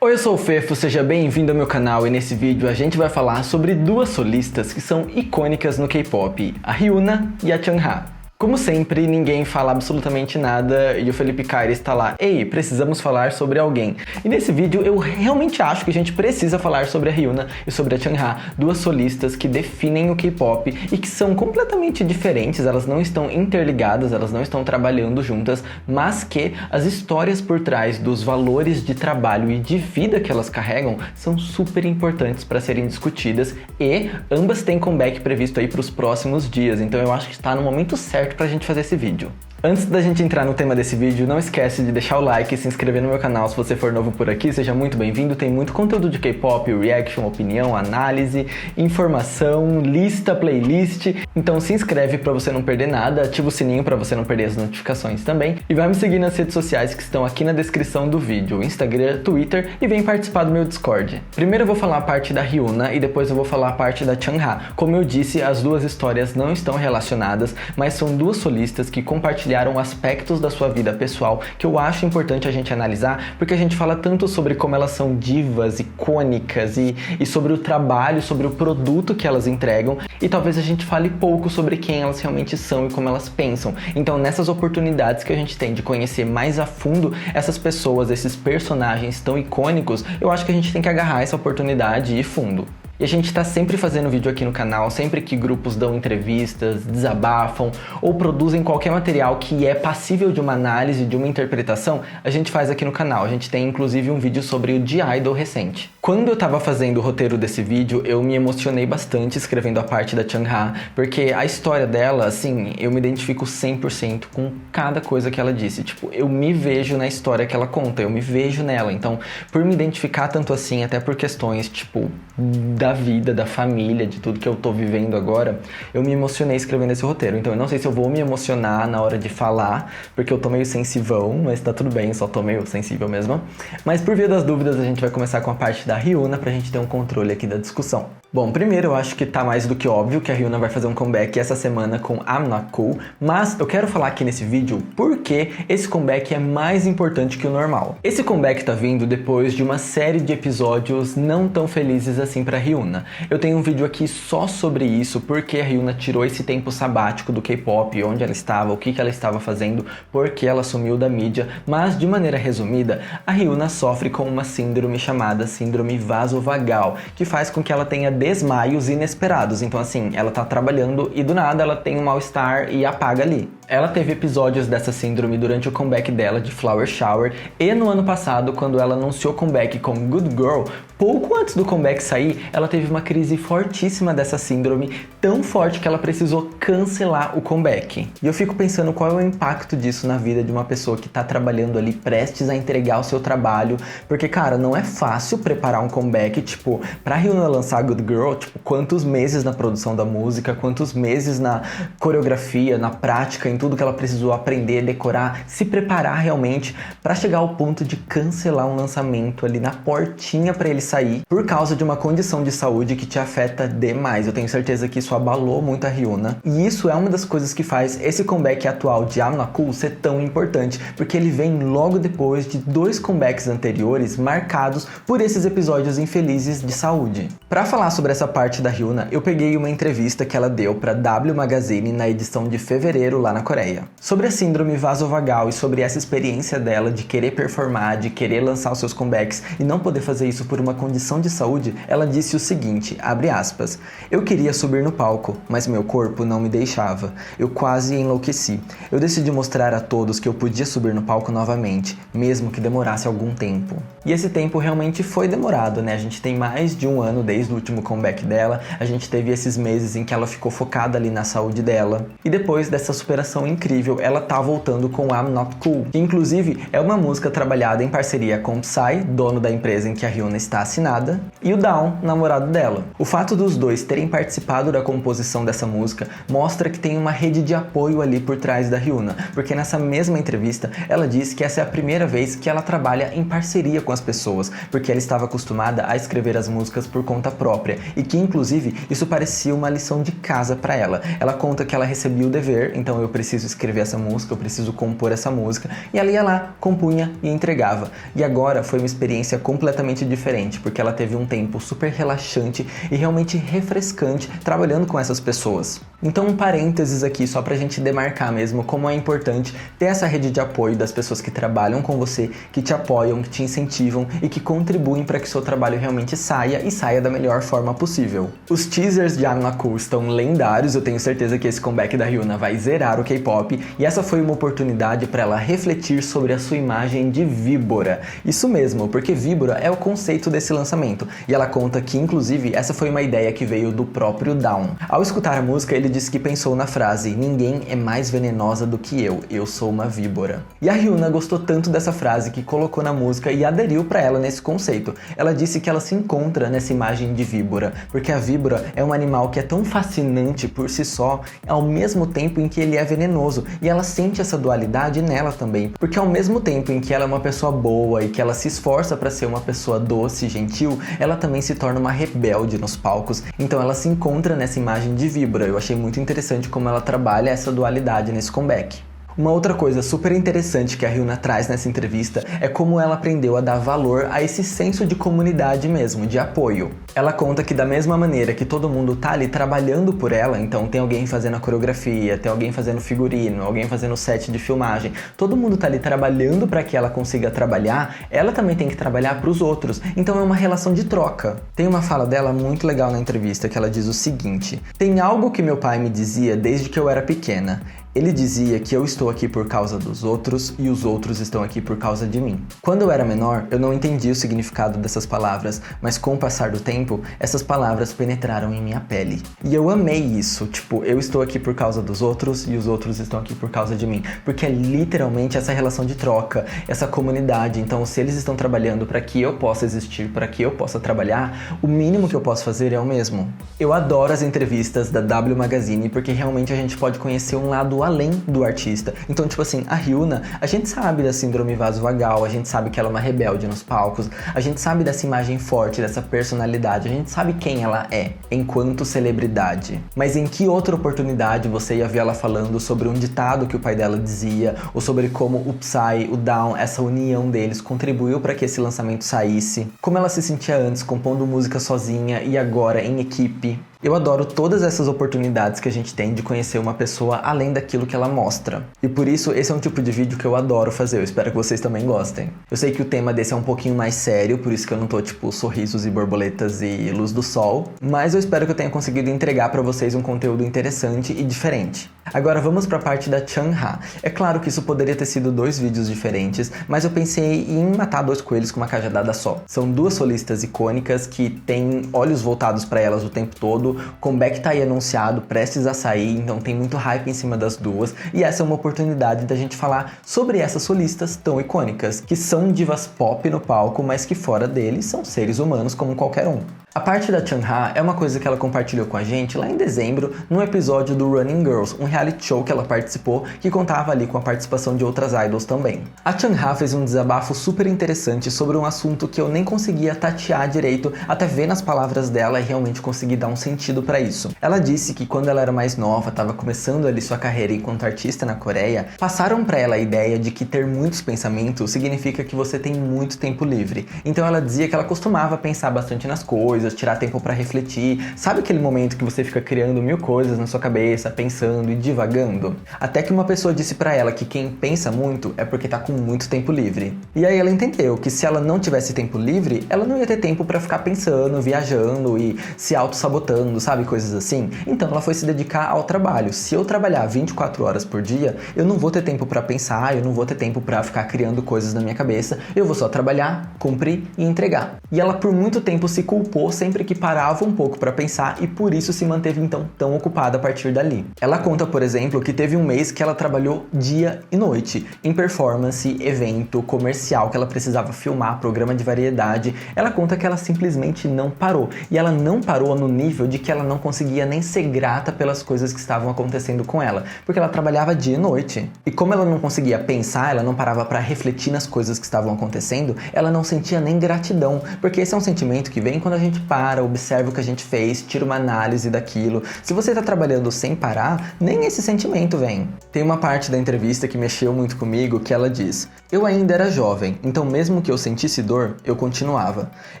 Oi, eu sou o Fefo, seja bem-vindo ao meu canal e nesse vídeo a gente vai falar sobre duas solistas que são icônicas no K-pop, a Hyuna e a Chungha. Como sempre, ninguém fala absolutamente nada e o Felipe Caires está lá, ei, precisamos falar sobre alguém. E nesse vídeo eu realmente acho que a gente precisa falar sobre a Hyuna e sobre a Chungha, duas solistas que definem o K-pop e que são completamente diferentes, elas não estão interligadas, elas não estão trabalhando juntas, mas que as histórias por trás dos valores de trabalho e de vida que elas carregam são super importantes para serem discutidas e ambas têm comeback previsto aí para os próximos dias, então eu acho que está no momento certo pra gente fazer esse vídeo. Antes da gente entrar no tema desse vídeo, não esquece de deixar o like e se inscrever no meu canal se você for novo por aqui, seja muito bem-vindo, tem muito conteúdo de K-pop, reaction, opinião, análise, informação, lista, playlist, então se inscreve pra você não perder nada, ativa o sininho pra você não perder as notificações também e vai me seguir nas redes sociais que estão aqui na descrição do vídeo, Instagram, Twitter e vem participar do meu Discord. Primeiro eu vou falar a parte da Hyuna e depois eu vou falar a parte da Chungha. Como eu disse, as duas histórias não estão relacionadas, mas são duas solistas que compartilharam aspectos da sua vida pessoal que eu acho importante a gente analisar, porque a gente fala tanto sobre como elas são divas, icônicas e sobre o trabalho, sobre o produto que elas entregam e talvez a gente fale pouco sobre quem elas realmente são e como elas pensam. Então nessas oportunidades que a gente tem de conhecer mais a fundo essas pessoas, esses personagens tão icônicos, eu acho que a gente tem que agarrar essa oportunidade e ir fundo. E a gente tá sempre fazendo vídeo aqui no canal, sempre que grupos dão entrevistas, desabafam ou produzem qualquer material que é passível de uma análise, de uma interpretação, a gente faz aqui no canal. A gente tem inclusive um vídeo sobre o G-Idol recente. Quando eu tava fazendo o roteiro desse vídeo, eu me emocionei bastante escrevendo a parte da Chungha, porque a história dela, assim, eu me identifico 100% com cada coisa que ela disse. Tipo, eu me vejo na história que ela conta, eu me vejo nela. Então, por me identificar tanto assim, até por questões, tipo, da vida, da família, de tudo que eu tô vivendo agora, eu me emocionei escrevendo esse roteiro. Então eu não sei se eu vou me emocionar na hora de falar, porque eu tô meio sensivão, mas tá tudo bem, só tô meio sensível mesmo. Mas por via das dúvidas, a gente vai começar com a parte da Hyuna pra gente ter um controle aqui da discussão. Bom, primeiro eu acho que tá mais do que óbvio que a Hyuna vai fazer um comeback essa semana com I'm Not Cool, mas eu quero falar aqui nesse vídeo porque esse comeback é mais importante que o normal. Esse comeback tá vindo depois de uma série de episódios não tão felizes assim pra Hyuna. Eu tenho um vídeo aqui só sobre isso, porque a Hyuna tirou esse tempo sabático do K-pop, onde ela estava, o que ela estava fazendo, porque ela sumiu da mídia, mas de maneira resumida, a Hyuna sofre com uma síndrome chamada síndrome vasovagal, que faz com que ela tenha desmaios inesperados. Então assim, ela tá trabalhando e do nada ela tem um mal-estar e apaga ali. Ela teve episódios dessa síndrome durante o comeback dela de Flower Shower e no ano passado, quando ela anunciou o comeback com Good Girl, pouco antes do comeback sair, ela teve uma crise fortíssima dessa síndrome, tão forte que ela precisou cancelar o comeback. E eu fico pensando qual é o impacto disso na vida de uma pessoa que tá trabalhando ali, prestes a entregar o seu trabalho, porque cara, não é fácil preparar um comeback, tipo, pra Hyuna lançar Good Girl, tipo, quantos meses na produção da música, quantos meses na coreografia, na prática, em tudo que ela precisou aprender, decorar, se preparar realmente pra chegar ao ponto de cancelar um lançamento ali na portinha pra ele sair, por causa de uma condição de saúde que te afeta demais. Eu tenho certeza que isso abalou muito a Hyuna, e isso é uma das coisas que faz esse comeback atual de I'm Not Cool ser tão importante, porque ele vem logo depois de dois comebacks anteriores marcados por esses episódios infelizes de saúde. Pra falar sobre essa parte da Hyuna, eu peguei uma entrevista que ela deu pra W Magazine na edição de fevereiro lá na Coreia. Sobre a síndrome vasovagal e sobre essa experiência dela de querer performar, de querer lançar os seus comebacks e não poder fazer isso por uma condição de saúde, ela disse o seguinte, abre aspas, eu queria subir no palco, mas meu corpo não me deixava. Eu quase enlouqueci. Eu decidi mostrar a todos que eu podia subir no palco novamente, mesmo que demorasse algum tempo. E esse tempo realmente foi demorado, né? A gente tem mais de um ano desde o último comeback dela, a gente teve esses meses em que ela ficou focada ali na saúde dela, e depois dessa superação incrível, ela tá voltando com I'm Not Cool, que inclusive é uma música trabalhada em parceria com Psy, dono da empresa em que a Hyuna está assinada, e o Dawn, namorado dela. O fato dos dois terem participado da composição dessa música mostra que tem uma rede de apoio ali por trás da Hyuna, porque nessa mesma entrevista ela disse que essa é a primeira vez que ela trabalha em parceria com as pessoas, porque ela estava acostumada a escrever as músicas por conta própria, e que inclusive isso parecia uma lição de casa para ela. Ela conta que ela recebia o dever, então eu preciso preciso escrever essa música, eu preciso compor essa música. E ela ia lá, compunha e entregava. E agora foi uma experiência completamente diferente, porque ela teve um tempo super relaxante e realmente refrescante trabalhando com essas pessoas. Então um parênteses aqui só pra gente demarcar mesmo como é importante ter essa rede de apoio das pessoas que trabalham com você, que te apoiam, que te incentivam e que contribuem para que o seu trabalho realmente saia e saia da melhor forma possível. Os teasers de Anlaku estão lendários, eu tenho certeza que esse comeback da Hyuna vai zerar o K-pop e essa foi uma oportunidade para ela refletir sobre a sua imagem de víbora. Isso mesmo, porque víbora é o conceito desse lançamento e ela conta que inclusive essa foi uma ideia que veio do próprio Dawn. Ao escutar a música ele disse que pensou na frase "Ninguém é mais venenosa do que eu sou uma víbora". E a Hyuna gostou tanto dessa frase que colocou na música e aderiu para ela nesse conceito. Ela disse que ela se encontra nessa imagem de víbora, porque a víbora é um animal que é tão fascinante por si só, ao mesmo tempo em que ele é venenoso, e ela sente essa dualidade nela também, porque ao mesmo tempo em que ela é uma pessoa boa e que ela se esforça para ser uma pessoa doce e gentil, ela também se torna uma rebelde nos palcos, então ela se encontra nessa imagem de víbora. Eu achei muito interessante como ela trabalha essa dualidade nesse comeback. Uma outra coisa super interessante que a Hyuna traz nessa entrevista é como ela aprendeu a dar valor a esse senso de comunidade mesmo, de apoio. Ela conta que da mesma maneira que todo mundo tá ali trabalhando por ela, então tem alguém fazendo a coreografia, tem alguém fazendo figurino, alguém fazendo set de filmagem, todo mundo tá ali trabalhando para que ela consiga trabalhar, ela também tem que trabalhar para os outros, então é uma relação de troca. Tem uma fala dela muito legal na entrevista que ela diz o seguinte: "Tem algo que meu pai me dizia desde que eu era pequena. Ele dizia que eu estou aqui por causa dos outros e os outros estão aqui por causa de mim. Quando eu era menor, eu não entendia o significado dessas palavras, mas com o passar do tempo, essas palavras penetraram em minha pele. E eu amei isso, tipo, eu estou aqui por causa dos outros e os outros estão aqui por causa de mim. Porque é literalmente essa relação de troca, essa comunidade. Então, se eles estão trabalhando para que eu possa existir, para que eu possa trabalhar, o mínimo que eu posso fazer é o mesmo." Eu adoro as entrevistas da W Magazine porque realmente a gente pode conhecer um lado além do artista. Então, tipo assim, a Hyuna, a gente sabe da síndrome vasovagal, a gente sabe que ela é uma rebelde nos palcos, a gente sabe dessa imagem forte, dessa personalidade, a gente sabe quem ela é, enquanto celebridade. Mas em que outra oportunidade você ia ver ela falando sobre um ditado que o pai dela dizia, ou sobre como o Psy, o Dawn, essa união deles contribuiu para que esse lançamento saísse, como ela se sentia antes compondo música sozinha e agora em equipe. Eu adoro todas essas oportunidades que a gente tem de conhecer uma pessoa além daquilo que ela mostra. E por isso, esse é um tipo de vídeo que eu adoro fazer, eu espero que vocês também gostem. Eu sei que o tema desse é um pouquinho mais sério, por isso que eu não tô tipo sorrisos e borboletas e luz do sol, mas eu espero que eu tenha conseguido entregar pra vocês um conteúdo interessante e diferente. Agora vamos pra parte da Chungha. É claro que isso poderia ter sido 2 vídeos diferentes, mas eu pensei em matar 2 coelhos com uma cajadada só. São 2 solistas icônicas que têm olhos voltados pra elas o tempo todo. O comeback tá aí anunciado, prestes a sair, então tem muito hype em cima das 2, e essa é uma oportunidade da gente falar sobre essas solistas tão icônicas, que são divas pop no palco, mas que fora deles são seres humanos como qualquer um. A parte da Chungha é uma coisa que ela compartilhou com a gente lá em dezembro, num episódio do Running Girls, um reality show que ela participou, que contava ali com a participação de outras idols também. A Chungha fez um desabafo super interessante sobre um assunto que eu nem conseguia tatear direito, até ver nas palavras dela e realmente conseguir dar um sentido pra isso. Ela disse que quando ela era mais nova, estava começando ali sua carreira enquanto artista na Coreia, passaram pra ela a ideia de que ter muitos pensamentos significa que você tem muito tempo livre. Então ela dizia que ela costumava pensar bastante nas coisas, tirar tempo pra refletir. Sabe aquele momento que você fica criando 1000 coisas na sua cabeça, pensando e divagando? Até que uma pessoa disse pra ela que quem pensa muito é porque tá com muito tempo livre. E aí ela entendeu que se ela não tivesse tempo livre, ela não ia ter tempo pra ficar pensando, viajando e se auto-sabotando, sabe? Coisas assim. Então ela foi se dedicar ao trabalho. Se eu trabalhar 24 horas por dia, eu não vou ter tempo pra pensar, eu não vou ter tempo pra ficar criando coisas na minha cabeça, eu vou só trabalhar, cumprir e entregar. E ela por muito tempo se culpou sempre que parava um pouco pra pensar e por isso se manteve então tão ocupada a partir dali. Ela conta, por exemplo, que teve um mês que ela trabalhou dia e noite em performance, evento, comercial que ela precisava filmar, programa de variedade. Ela conta que ela simplesmente não parou. E ela não parou no nível de que ela não conseguia nem ser grata pelas coisas que estavam acontecendo com ela, porque ela trabalhava dia e noite. E como ela não conseguia pensar, ela não parava pra refletir nas coisas que estavam acontecendo, ela não sentia nem gratidão, porque esse é um sentimento que vem quando a gente gente para, observa o que a gente fez, tira uma análise daquilo. Se você tá trabalhando sem parar, nem esse sentimento vem. Tem uma parte da entrevista que mexeu muito comigo que ela diz: eu ainda era jovem, então mesmo que eu sentisse dor, eu continuava.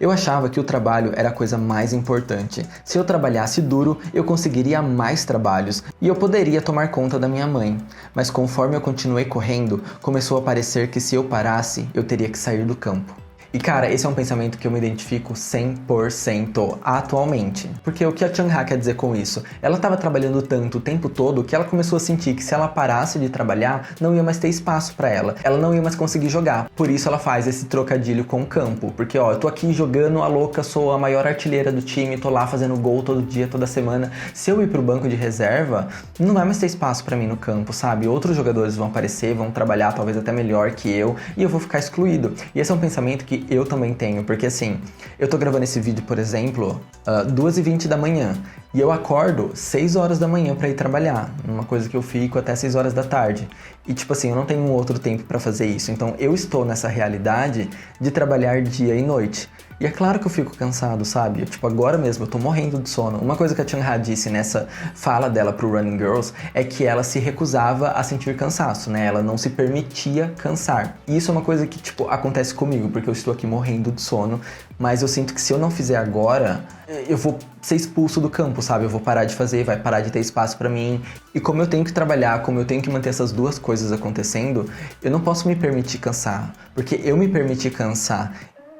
Eu achava que o trabalho era a coisa mais importante. Se eu trabalhasse duro, eu conseguiria mais trabalhos e eu poderia tomar conta da minha mãe. Mas conforme eu continuei correndo, começou a parecer que se eu parasse, eu teria que sair do campo. E cara, esse é um pensamento que eu me identifico 100% atualmente. Porque o que a Chungha quer dizer com isso? Ela estava trabalhando tanto o tempo todo que ela começou a sentir que se ela parasse de trabalhar, não ia mais ter espaço para ela. Ela não ia mais conseguir jogar. Por isso ela faz esse trocadilho com o campo. Porque ó, eu tô aqui jogando a louca, sou a maior artilheira do time, tô lá fazendo gol todo dia, toda semana. Se eu ir pro banco de reserva, não vai mais ter espaço para mim no campo, sabe? Outros jogadores vão aparecer, vão trabalhar talvez até melhor que eu, e eu vou ficar excluído. E esse é um pensamento que eu também tenho, porque assim, eu tô gravando esse vídeo, por exemplo, 2h20 da manhã, e eu acordo 6 horas da manhã pra ir trabalhar, uma coisa que eu fico até 6 horas da tarde. E tipo assim, eu não tenho um outro tempo pra fazer isso, então eu estou nessa realidade de trabalhar dia e noite. E é claro que eu fico cansado, sabe? Tipo, agora mesmo eu tô morrendo de sono. Uma coisa que a Chungha disse nessa fala dela pro Running Girls é que ela se recusava a sentir cansaço, né? Ela não se permitia cansar. E isso é uma coisa que, tipo, acontece comigo, porque eu estou aqui morrendo de sono, mas eu sinto que se eu não fizer agora, eu vou ser expulso do campo, sabe? Eu vou parar de fazer, vai parar de ter espaço pra mim. E como eu tenho que trabalhar, como eu tenho que manter essas duas coisas acontecendo, eu não posso me permitir cansar. Porque eu me permitir cansar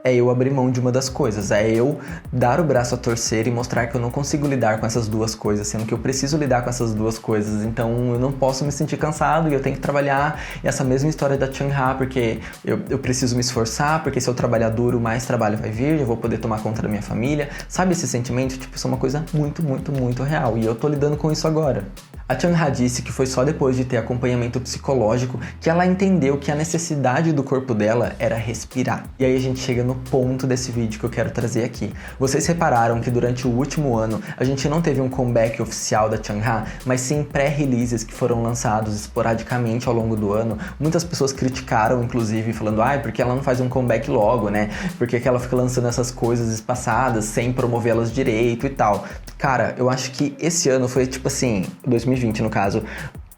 é eu abrir mão de uma das coisas, é eu dar o braço a torcer e mostrar que eu não consigo lidar com essas duas coisas, sendo que eu preciso lidar com essas duas coisas, então eu não posso me sentir cansado e eu tenho que trabalhar. E essa mesma história da Chungha, porque eu preciso me esforçar, porque se eu trabalhar duro, mais trabalho vai vir, eu vou poder tomar conta da minha família. Sabe esse sentimento? Tipo, isso é uma coisa muito, muito, muito real, e eu tô lidando com isso agora. A Chungha disse que foi só depois de ter acompanhamento psicológico que ela entendeu que a necessidade do corpo dela era respirar. E aí a gente chega no ponto desse vídeo que eu quero trazer aqui. Vocês repararam que durante o último ano a gente não teve um comeback oficial da Chungha, mas sim pré-releases que foram lançados esporadicamente ao longo do ano. Muitas pessoas criticaram, inclusive, falando: ai, porque ela não faz um comeback logo, né? Porque que ela fica lançando essas coisas espaçadas sem promovê-las direito e tal. Cara, eu acho que esse ano foi tipo assim, 2020 no caso,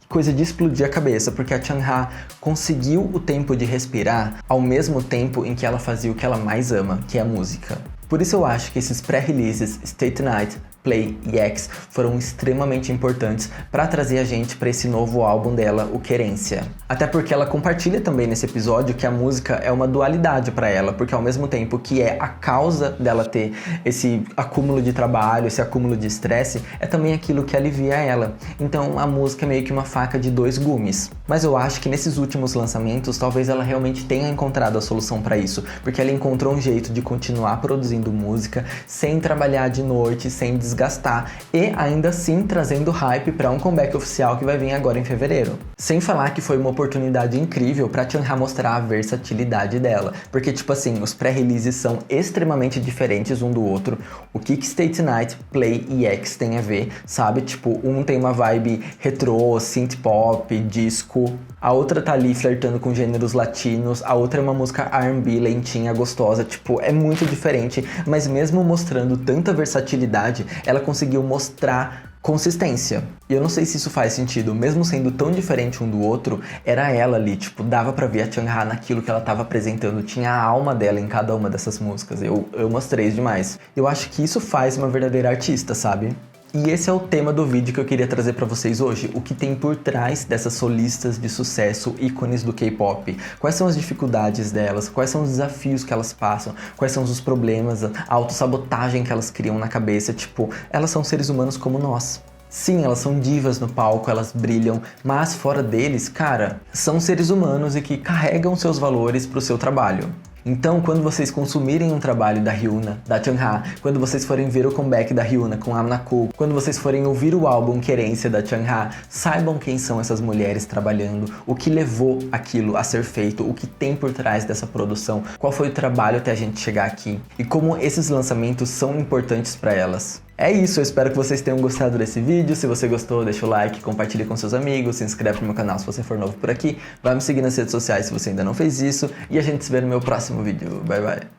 coisa de explodir a cabeça, porque a Chungha conseguiu o tempo de respirar ao mesmo tempo em que ela fazia o que ela mais ama, que é a música. Por isso eu acho que esses pré-releases, Stay Tonight, Play e X foram extremamente importantes para trazer a gente para esse novo álbum dela, o Querência. Até porque ela compartilha também nesse episódio que a música é uma dualidade para ela, porque ao mesmo tempo que é a causa dela ter esse acúmulo de trabalho, esse acúmulo de estresse, é também aquilo que alivia ela. Então a música é meio que uma faca de dois gumes. Mas eu acho que nesses últimos lançamentos, talvez ela realmente tenha encontrado a solução para isso, porque ela encontrou um jeito de continuar produzindo música sem trabalhar de noite, sem desgastar, e ainda assim trazendo hype para um comeback oficial que vai vir agora em fevereiro. Sem falar que foi uma oportunidade incrível pra Chungha mostrar a versatilidade dela, porque tipo assim, os pré-releases são extremamente diferentes um do outro. O que Stay Tonight, Play e X tem a ver, sabe? Tipo, um tem uma vibe retrô, synth pop, disco, a outra tá ali flertando com gêneros latinos, a outra é uma música R&B lentinha, gostosa, tipo, é muito diferente, mas mesmo mostrando tanta versatilidade, ela conseguiu mostrar consistência. E eu não sei se isso faz sentido, mesmo sendo tão diferente um do outro, era ela ali, tipo, dava pra ver a Chungha naquilo que ela tava apresentando, tinha a alma dela em cada uma dessas músicas, eu mostrei demais. Eu acho que isso faz uma verdadeira artista, sabe? E esse é o tema do vídeo que eu queria trazer pra vocês hoje, o que tem por trás dessas solistas de sucesso, ícones do K-pop. Quais são as dificuldades delas, quais são os desafios que elas passam, quais são os problemas, a autossabotagem que elas criam na cabeça, tipo, elas são seres humanos como nós. Sim, elas são divas no palco, elas brilham, mas fora deles, cara, são seres humanos e que carregam seus valores pro seu trabalho. Então, quando vocês consumirem um trabalho da Hyuna, da Chungha, quando vocês forem ver o comeback da Hyuna com Amnaku, quando vocês forem ouvir o álbum Querência da Chungha, saibam quem são essas mulheres trabalhando, o que levou aquilo a ser feito, o que tem por trás dessa produção, qual foi o trabalho até a gente chegar aqui e como esses lançamentos são importantes para elas. É isso, eu espero que vocês tenham gostado desse vídeo. Se você gostou, deixa o like, compartilhe com seus amigos, se inscreve no meu canal se você for novo por aqui, vai me seguir nas redes sociais se você ainda não fez isso, e a gente se vê no meu próximo vídeo. Bye, bye!